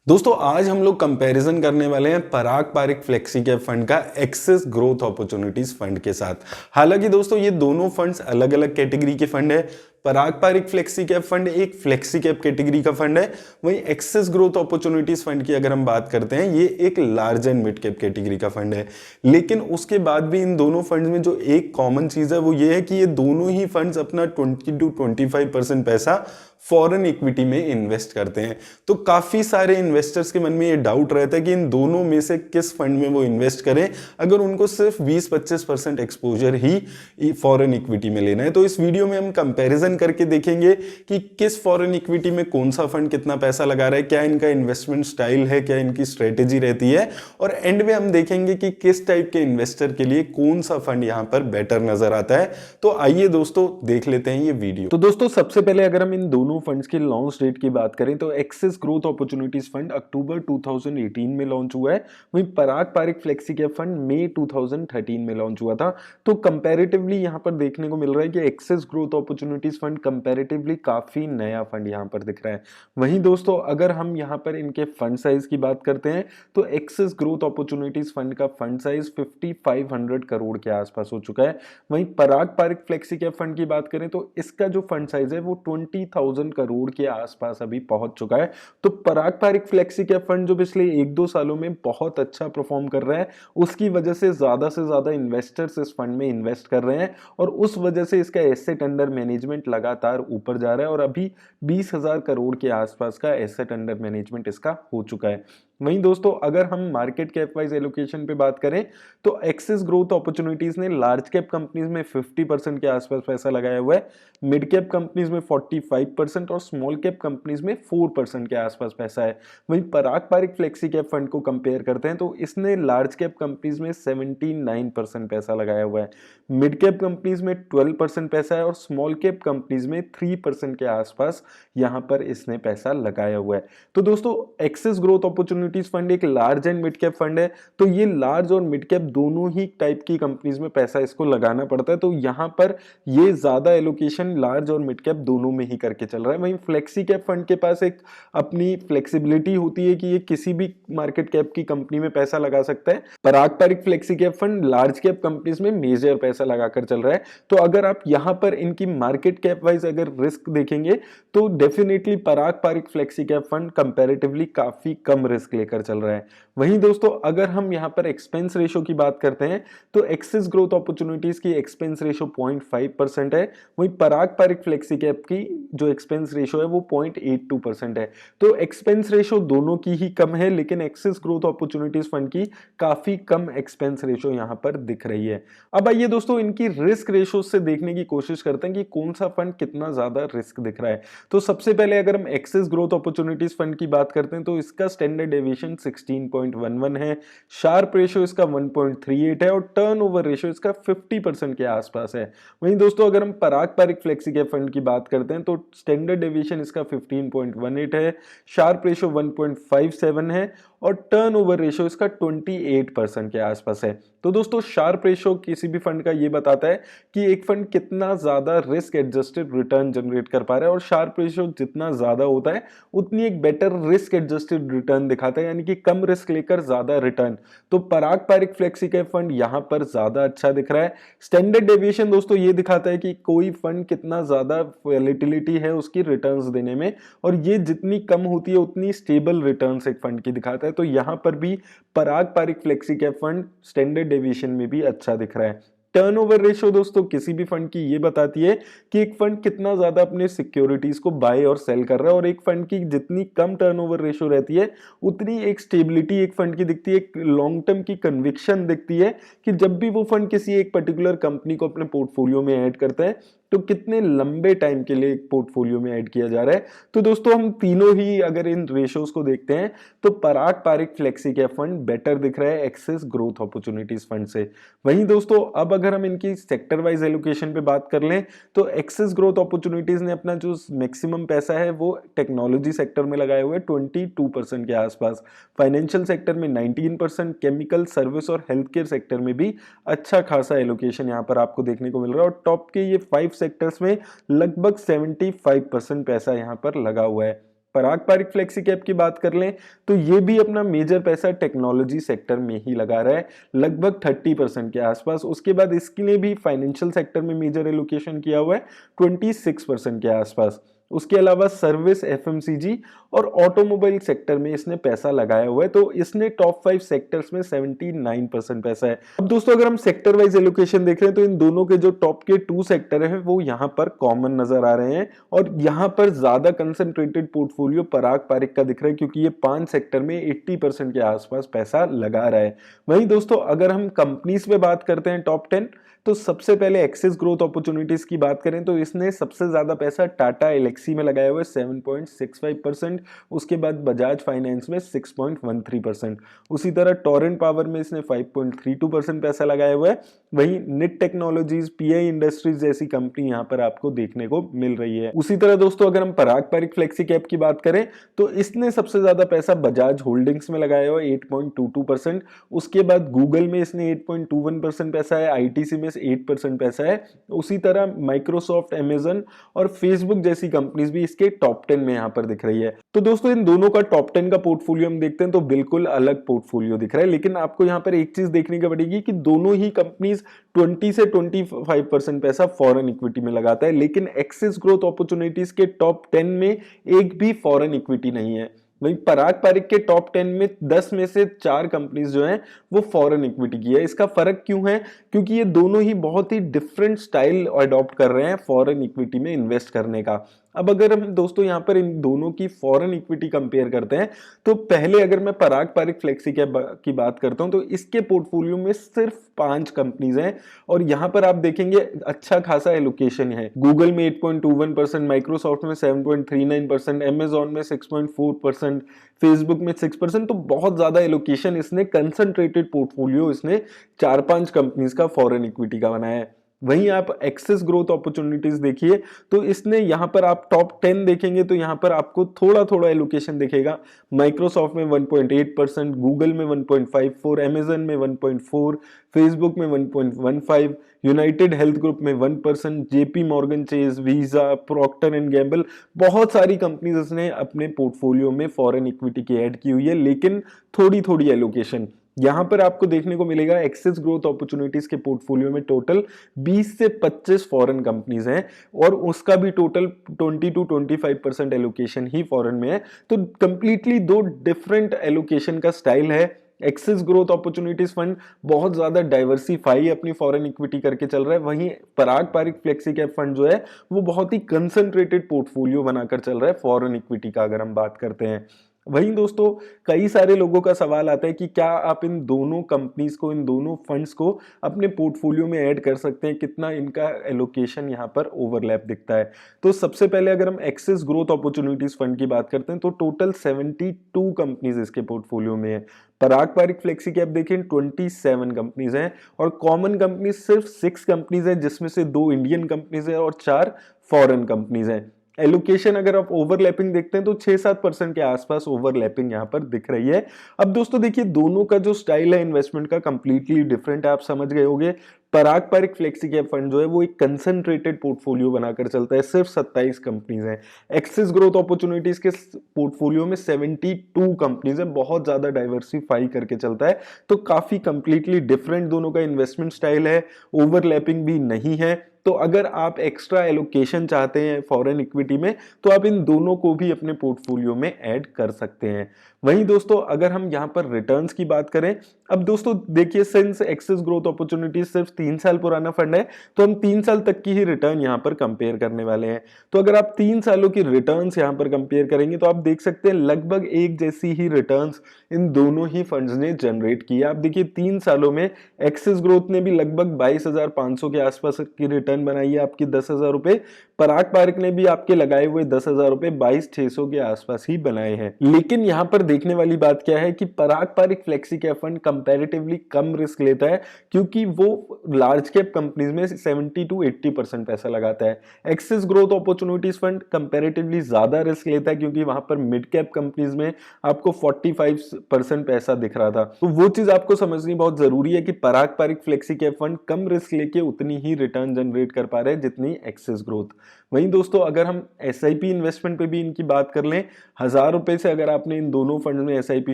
दोस्तों आज हम लोग कंपैरिजन करने वाले हैं पराग पारिक फ्लेक्सी कैप फंड का एक्सेस ग्रोथ अपॉर्चुनिटीज फंड के साथ। हालांकि दोस्तों ये दोनों फंड्स अलग अलग कैटेगरी के फंड है। Parag Parikh flexi cap fund एक फ्लेक्सी कैप कैटेगरी का फंड है, वहीं एक्सेस ग्रोथ अपॉर्चुनिटीज फंड की अगर हम बात करते हैं ये एक large and mid cap category का फंड है। लेकिन उसके बाद भी इन दोनों फंड्स में जो एक कॉमन चीज है वो ये है कि ये दोनों ही फंड्स अपना 20 to 25% पैसा फॉरेन इक्विटी में इन्वेस्ट करते हैं। तो काफी सारे इन्वेस्टर्स के मन में ये डाउट रहता है कि इन दोनों में से किस फंड में वो इन्वेस्ट करें अगर उनको सिर्फ 20-25% एक्सपोजर ही फॉरेन इक्विटी में लेना है। तो इस वीडियो में हम कंपैरिजन करके देखेंगे कि किस फॉरेन इक्विटी में कौन सा फंड कितना पैसा लगा रहा है, क्या इनका इन्वेस्टमेंट स्टाइल है, क्या इनकी स्ट्रेटेजी रहती है, और एंड में हम देखेंगे कि किस टाइप के इन्वेस्टर के लिए कौन सा फंड यहां पर बेटर नजर आता है। तो आइए दोस्तों देख लेते हैं ये वीडियो। तो दोस्तों सबसे पहले अगर हम इन दोनों फंड्स की लॉन्च डेट की बात करें तो एक्सेस ग्रोथ अपॉर्चुनिटीज फंड अक्टूबर 2018 में लॉन्च हुआ है, वहीं पराग पारिक फ्लेक्सी कैप फंड मई 2013 में लॉन्च हुआ था। तो कंपैरेटिवली यहां पर देखने को मिल रहा है कि Axis growth opportunities fund comparatively काफी नया फंड यहां पर दिख रहा है। वहीं दोस्तों अगर हम यहां पर इनके फंड साइज की बात करते हैं तो एक्सेस ग्रोथ अपॉर्चुनिटीज फंड का फंड साइज 5500 करोड़ के आसपास हो चुका है। वहीं पराग पारिक फ्लेक्सी कैप फंड की बात करें तो इसका जो फंड साइज है वो 20,000 करोड़ के आसपास अभी पहुंच चुका है। तो Parag Parikh flexi cap fund जो पिछले 1-2 सालों में बहुत अच्छा परफॉर्म कर रहा है, उसकी वजह से ज्यादा इन्वेस्टर्स इस फंड में इन्वेस्ट कर रहे हैं और उस वजह से इसका एसेट अंडर मैनेजमेंट लगातार ऊपर जा रहा है और अभी 20,000 करोड़ के आसपास का एसेट अंडर मैनेजमेंट इसका हो चुका है। वहीं दोस्तों अगर हम मार्केट कैप वाइज एलोकेशन पे बात करें तो एक्सेस ग्रोथ अपॉर्चुनिटीज ने लार्ज कैप कंपनीज में 50% के आसपास पैसा लगाया हुआ है, मिड कैप कंपनीज में 45% और स्मॉल कैप कंपनीज में 4% के आसपास पैसा है। वहीं पराग पारिक फ्लेक्सी कैप फंड को कंपेयर करते हैं तो इसने लार्ज कैप कंपनीज में 79% पैसा लगाया हुआ है, मिड कैप कंपनीज में 12% पैसा है और स्मॉल कैप कंपनीज में 3% के आसपास यहां पर इसने पैसा लगाया हुआ है। तो दोस्तों एक्सेस ग्रोथ अपॉर्चुनिटीज फंड एक large and mid cap fund है, तो ये लार्ज और मिड कैप दोनों ही टाइप की कंपनीज में पैसा इसको लगाना पड़ता है। तो यहां पर ये ज्यादा एलोकेशन लार्ज और मिड कैप दोनों में ही करके चल रहा है। वहीं फ्लेक्सी कैप फंड के पास एक अपनी फ्लेक्सिबिलिटी होती है कि ये किसी भी मार्केट कैप की कंपनी में पैसा लगा सकता है। Parag Parikh flexi cap fund large cap companies में मेजर पैसा लगाकर चल रहा है। तो अगर आप यहां पर इनकी मार्केट कैप वाइज अगर रिस्क देखेंगे तो definitely Parag Parikh flexi cap fund comparatively काफी कम रिस्क लेकर चल रहा है। वहीं दोस्तों अगर हम यहां पर एक्सपेंस रेशो की बात करते हैं तो एक्सेस ग्रोथ अपॉर्चुनिटीज की एक्सपेंस रेशो 0.5% है, वहीं पराग पारिक फ्लेक्सी कैप की जो एक्सपेंस रेशो है वो 0.82% है। तो एक्सपेंस रेशो दोनों की ही कम है, लेकिन एक्सेस ग्रोथ अपॉर्चुनिटीज फंड की काफी कम एक्सपेंस रेशो यहां पर दिख रही है। अब आइए दोस्तों इनकी रिस्क रेशो से देखने की कोशिश करते हैं कि कौन सा फंड कितना ज्यादा रिस्क दिख रहा है। तो सबसे पहले अगर हम एक्सेस ग्रोथ अपॉर्चुनिटीज फंड की बात करते हैं तो इसका स्टैंडर्ड डेविएशन 16.11 है, शार्प रेशो इसका 1.38 है और टर्नओवर रेशो इसका 50% के आसपास है। वहीं दोस्तों अगर हम पराग पारिक फ्लेक्सी कैप फंड की बात करते हैं तो स्टैंडर्ड डेविएशन इसका 15.18 है, शार्प रेशो 1.57 है और टर्नओवर रेशो इसका 28% के आसपास है। तो दोस्तों शार्प रेशो किसी भी फंड का ये बताता है कि एक फंड कितना ज्यादा रिस्क एडजस्टेड रिटर्न जनरेट कर पा रहा है और शार्प रेशो जितना ज्यादा होता है उतनी एक बेटर रिस्क एडजस्टेड रिटर्न दिखाता है, यानी कि कम रिस्क लेकर ज्यादा रिटर्न। तो Parag Parikh flexi cap fund यहां पर ज्यादा अच्छा दिख रहा है। स्टैंडर्ड डेविएशन दोस्तों ये दिखाता है कि कोई फंड कितना ज्यादा वॉलेटिलिटी है उसकी रिटर्न्स देने में, और ये जितनी कम होती है उतनी स्टेबल रिटर्न्स एक फंड की दिखाता है। तो यहां पर भी Parag Parikh flexi cap fund standard deviation में भी अच्छा दिख रहा है। टर्नओवर रेशो दोस्तों किसी भी फंड की ये बताती है कि एक फंड कितना ज्यादा अपने सिक्योरिटीज को बाय और सेल कर रहा है, और एक फंड की जितनी कम टर्नओवर रेशो रहती है उतनी एक स्टेबिलिटी एक फंड की दिखती है, एक लॉन्ग टर्म की कन्विक्शन दिखती है कि जब भी वो फंड किसी एक पर्टिकुलर कंपनी को अपने पोर्टफोलियो में ऐड करता है तो कितने लंबे टाइम के लिए एक पोर्टफोलियो में ऐड किया जा रहा है। तो दोस्तों हम तीनों ही अगर इन रेशोज को देखते हैं तो Parag Parikh flexi cap fund better दिख रहा है एक्सेस ग्रोथ अपॉर्चुनिटीज फंड से। वहीं दोस्तों अब अगर हम इनकी सेक्टर वाइज एलोकेशन पे बात कर लें तो एक्सेस ग्रोथ अपॉर्चुनिटीज ने अपना जो मैक्सिमम पैसा है वो टेक्नोलॉजी सेक्टर में लगाए हुए 22% के आसपास, फाइनेंशियल सेक्टर में 19%, केमिकल सर्विस और हेल्थ केयर सेक्टर में भी अच्छा खासा एलोकेशन यहाँ पर आपको देखने को मिल रहा है, और टॉप के ये 5 सेक्टर्स में लगभग 75% पैसा यहाँ पर लगा हुआ है। पराग पारिक फ्लेक्सी कैप की बात कर लें तो ये भी अपना मेजर पैसा टेक्नोलॉजी सेक्टर में ही लगा रहा है, लगभग 30% के आसपास। उसके बाद इसने भी फाइनेंशियल सेक्टर में मेजर एलोकेशन किया हुआ है 26% के आसपास। उसके अलावा सर्विस, एफएमसीजी और ऑटोमोबाइल सेक्टर में इसने पैसा लगाया हुआ है, तो इसने टॉप 5 सेक्टर्स में 79% पैसा है। अब दोस्तों अगर हम सेक्टर वाइज एलोकेशन देख रहे हैं तो इन दोनों के जो टॉप के 2 सेक्टर हैं वो यहाँ पर कॉमन नजर आ रहे हैं और यहाँ पर ज्यादा कंसंट्रेटेड पोर्टफोलियो पराग पारिक का दिख रहा है क्योंकि ये 5 सेक्टर में 80% के आसपास पैसा लगा रहा है। वहीं दोस्तों अगर हम कंपनीज पे बात करते हैं टॉप 10, तो सबसे पहले एक्सिस ग्रोथ अपॉर्चुनिटीज की बात करें तो इसने सबसे ज्यादा पैसा टाटा एलेक्सी में लगाया हुआ है 7.65%, उसके बाद बजाज फाइनेंस में 6.13%, उसी तरह टोरेंट पावर में इसने 5.32% पैसा लगाया हुआ है। वहीं निट टेक्नोलॉजीज, पीआई इंडस्ट्रीज जैसी कंपनी यहाँ पर आपको देखने को मिल रही है। उसी तरह दोस्तों अगर हम पराग पारिक फ्लेक्सी कैप की बात करें तो इसने सबसे ज्यादा पैसा बजाज होल्डिंग्स में लगाया हुआ है 8.22%, उसके बाद गूगल में इसने 8.21% पैसा है, आईटीसी में 8% पैसा है, उसी तरह माइक्रोसॉफ्ट, अमेजन और फेसबुक जैसी कंपनीज भी इसके टॉप 10 में यहां पर दिख रही है। तो दोस्तों इन दोनों का टॉप 10 का पोर्टफोलियो हम देखते हैं तो बिल्कुल अलग पोर्टफोलियो दिख रहा है, लेकिन आपको यहां पर एक चीज देखने की पड़ेगी कि दोनों ही कंपनीज 20 से 25% पैसा फॉरेन इक्विटी में लगाता है, लेकिन एक्सिस ग्रोथ अपॉर्चुनिटीज के टॉप 10 में एक भी फॉरेन इक्विटी नहीं है। वहीं पराग पारिक के टॉप 10 में 10 में से 4 कंपनीज जो हैं वो फॉरेन इक्विटी की है। इसका फर्क क्यों है? क्योंकि ये दोनों ही बहुत ही डिफरेंट स्टाइल अडॉप्ट कर रहे हैं फॉरेन इक्विटी में इन्वेस्ट करने का। अब अगर हम दोस्तों यहाँ पर इन दोनों की फॉरेन इक्विटी कंपेयर करते हैं तो पहले अगर मैं पराग पारिक फ्लेक्सी कैप की बात करता हूं तो इसके पोर्टफोलियो में सिर्फ 5 कंपनीज हैं और यहाँ पर आप देखेंगे अच्छा खासा एलोकेशन है। गूगल में 8.21%, माइक्रोसॉफ्ट में 7.39%, अमेजॉन में 6.4%, फेसबुक में 6%, तो बहुत ज्यादा एलोकेशन इसने कंसंट्रेटेड पोर्टफोलियो इसने 4-5 कंपनीज का फॉरेन इक्विटी का बनाया है। वहीं आप एक्सेस ग्रोथ अपॉर्चुनिटीज देखिए तो इसने यहां पर आप टॉप 10 देखेंगे तो यहां पर आपको थोड़ा थोड़ा एलोकेशन दिखेगा। माइक्रोसॉफ्ट में 1.8%, गूगल में 1.54%, अमेजन में 1.4%, फेसबुक में 1.15%, यूनाइटेड हेल्थ ग्रुप में 1%, JP Morgan Chase, Visa, Procter and Gamble, बहुत सारी कंपनीज इसने अपने पोर्टफोलियो में फॉरेन इक्विटी की ऐड की हुई है, लेकिन थोड़ी थोड़ी एलोकेशन। यहां पर आपको देखने को मिलेगा एक्सेस ग्रोथ अपॉर्चुनिटीज के पोर्टफोलियो में टोटल 20 से 25 फॉरेन कंपनीज हैं और उसका भी total 20 to 25% allocation he foreign में है। तो कंप्लीटली 2 डिफरेंट एलोकेशन का स्टाइल है। एक्सेस ग्रोथ अपॉर्चुनिटीज फंड बहुत ज्यादा डाइवर्सिफाई अपनी फॉरेन इक्विटी करके चल रहा है, वहीं पराग पारिक फ्लेक्सी कैप फंड जो है वो बहुत ही कंसंट्रेटेड पोर्टफोलियो बनाकर चल रहा है फॉरेन इक्विटी का अगर हम बात करते हैं। वहीं दोस्तों कई सारे लोगों का सवाल आता है कि क्या आप इन दोनों कंपनीज को, इन दोनों फंड्स को अपने पोर्टफोलियो में ऐड कर सकते हैं, कितना इनका एलोकेशन यहाँ पर ओवरलैप दिखता है। तो सबसे पहले अगर हम एक्सेस ग्रोथ अपॉर्चुनिटीज फंड की बात करते हैं तो टोटल 72 कंपनीज इसके पोर्टफोलियो में है। पराग पारिक फ्लेक्सी कैप देखें 27 कंपनीज हैं और कॉमन कंपनीज सिर्फ 6 कंपनीज हैं, जिसमें से 2 इंडियन कंपनीज हैं और 4 फॉरेन कंपनीज हैं। एलोकेशन अगर आप ओवरलैपिंग देखते हैं तो 6-7% के आसपास ओवरलैपिंग यहां पर दिख रही है। अब दोस्तों देखिए दोनों का जो स्टाइल है इन्वेस्टमेंट का कंप्लीटली डिफरेंट है, आप समझ गए होंगे। पराग पारिक फ्लेक्सी कैप फंड जो है वो एक कंसंट्रेटेड पोर्टफोलियो बनाकर चलता है, सिर्फ 27 कंपनीज हैं। एक्सेस ग्रोथ अपॉर्चुनिटीज के पोर्टफोलियो में 72 कंपनीज है, बहुत ज्यादा डाइवर्सिफाई करके चलता है। तो काफी कंप्लीटली डिफरेंट दोनों का इन्वेस्टमेंट स्टाइल है, ओवरलैपिंग भी नहीं है। तो अगर आप एक्स्ट्रा एलोकेशन चाहते हैं फॉरेन इक्विटी में तो आप इन दोनों को भी अपने पोर्टफोलियो में ऐड कर सकते हैं। वहीं दोस्तों अगर हम यहां पर रिटर्न्स की बात करें, अब दोस्तों देखिए सिंस एक्सेस ग्रोथ अपॉर्चुनिटी सिर्फ 3 साल पुराना फंड है तो हम 3 साल तक की ही रिटर्न यहां पर कंपेयर करने वाले हैं। तो अगर आप 3 सालों की रिटर्न्स यहां पर कंपेयर करेंगे तो आप देख सकते हैं लगभग एक जैसी ही रिटर्न्स इन दोनों ही फंड्स ने जनरेट की है। आप देखिए 3 सालों में एक्सेस ग्रोथ ने भी लगभग 22,500 के आसपास की रिटर्न बनाई है, आपकी 10,000 रुपए। पराग पारिक ने भी आपके लगाए हुए 10,000 रुपए 22,600 के आसपास ही बनाए हैं। लेकिन यहां पर देखने वाली बात क्या है कि Parag Parikh flexi cap fund comparatively कम रिस्क लेता है क्योंकि वो लार्ज कैप कंपनीज में 70 to 80% पैसा लगाता है। Axis growth opportunities fund comparatively ज्यादा रिस्क लेता है क्योंकि वहां पर मिड कैप कंपनीज में आपको 45% पैसा दिख रहा था। तो वो चीज आपको समझनी बहुत जरूरी है कि Parag Parikh flexi cap fund कम रिस्क लेके उतनी ही रिटर्न जनरेट जनरेट कर पा रहे हैं जितनी एक्सेस ग्रोथ। वहीं दोस्तों अगर हम SIP इन्वेस्टमेंट पे भी इनकी बात कर लें, 1000 रुपए से अगर आपने इन दोनों फंड में SIP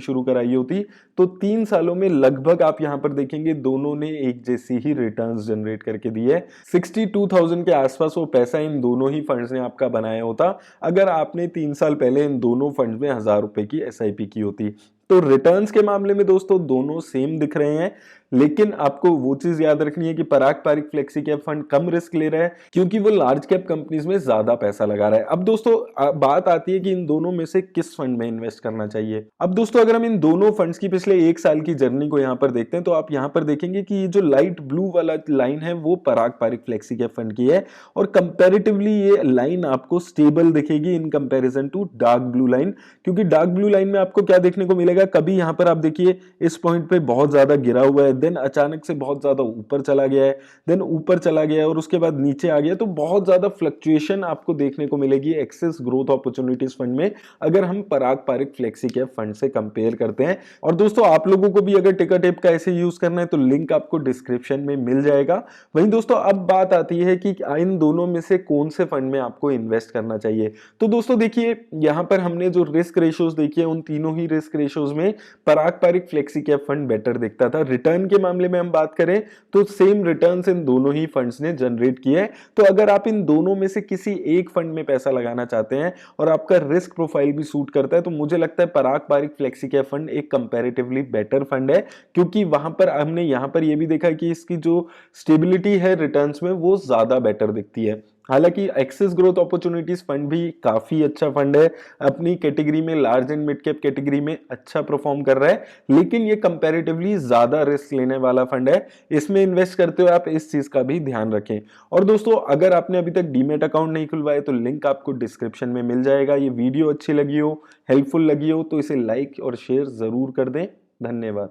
शुरू कराई होती तो 3 सालों में लगभग आप यहां पर देखेंगे दोनों ने एक जैसी ही रिटर्न्स जनरेट करके दी है। 62,000 के आसपास वो पैसा इन दोनों ही फंड्स ने आपका बनाया होता अगर आपने 3 साल पहले इन दोनों फंड्स में 1000 रुपए की SIP की होती। तो रिटर्न्स के मामले में दोस्तों दोनों सेम दिख रहे हैं, लेकिन आपको वो चीज याद रखनी है कि Parag Parikh flexi cap fund कम रिस्क ले रहा है क्योंकि वो लार्ज कैप कंपनीज में ज्यादा पैसा लगा रहा है। अब दोस्तों बात आती है कि इन दोनों में से किस फंड में इन्वेस्ट करना चाहिए। अब दोस्तों अगर हम इन दोनों फंड्स की पिछले 1 साल की जर्नी को यहाँ पर देखते हैं तो आप यहाँ पर देखेंगे कि ये जो लाइट ब्लू वाला लाइन है वो Parag Parikh flexi cap fund की है और कंपेरेटिवली ये लाइन आपको स्टेबल दिखेगी in comparison to dark blue line, क्योंकि डार्क ब्लू लाइन में आपको क्या देखने को मिलेगा, कभी यहाँ पर आप देखिए इस पॉइंट पे बहुत ज्यादा गिरा हुआ है, देन अचानक से बहुत ज्यादा ऊपर चला गया है, देन ऊपर चला गया है और उसके बाद नीचे आ गया। तो बहुत ज्यादा फ्लक्चुएशन आपको देखने को मिलेगी एक्सेस ग्रोथ अपॉर्चुनिटीज फंड में अगर हम पराग पारिक फ्लेक्सी कैप फंड से कंपेयर करते हैं। और दोस्तों आप लोगों को भी अगर टिकर टेप का ऐसे यूज करना है तो लिंक आपको डिस्क्रिप्शन में मिल जाएगा। वहीं दोस्तों अब बात आती है कि इन दोनों में से कौन से फंड में आपको इन्वेस्ट करना चाहिए। तो दोस्तों देखिए यहां पर हमने जो रिस्क रेशियोज देखी है उन तीनों ही रिस्क रेशियोज में Parag Parikh flexi cap fund better दिखता था। रिटर्न के मामले में हम बात करें तो सेम रिटर्न्स इन दोनों ही फंड्स ने जनरेट किए। तो अगर आप इन दोनों में से किसी एक फंड में पैसा लगाना चाहते हैं और आपका रिस्क प्रोफाइल भी सूट करता है तो मुझे लगता है Parag Parikh flexi cap fund एक कंपैरेटिवली बेटर फंड है, क्योंकि वहां पर हमने यहां पर यह भी देखा कि इसकी जो स्टेबिलिटी है रिटर्न्स में वो ज्यादा बेटर दिखती है। हालांकि एक्सेस ग्रोथ अपॉर्चुनिटीज फंड भी काफी अच्छा फंड है, अपनी कैटेगरी में large and mid cap category में अच्छा परफॉर्म कर रहा है, लेकिन ये कंपैरेटिवली ज्यादा रिस्क लेने वाला फंड है। इसमें इन्वेस्ट करते हुए आप इस चीज का भी ध्यान रखें। और दोस्तों अगर आपने अभी तक डीमेट अकाउंट नहीं खुलवाया तो लिंक आपको डिस्क्रिप्शन में मिल जाएगा। ये वीडियो अच्छी लगी हो, हेल्पफुल लगी हो तो इसे लाइक और शेयर जरूर कर दें। धन्यवाद।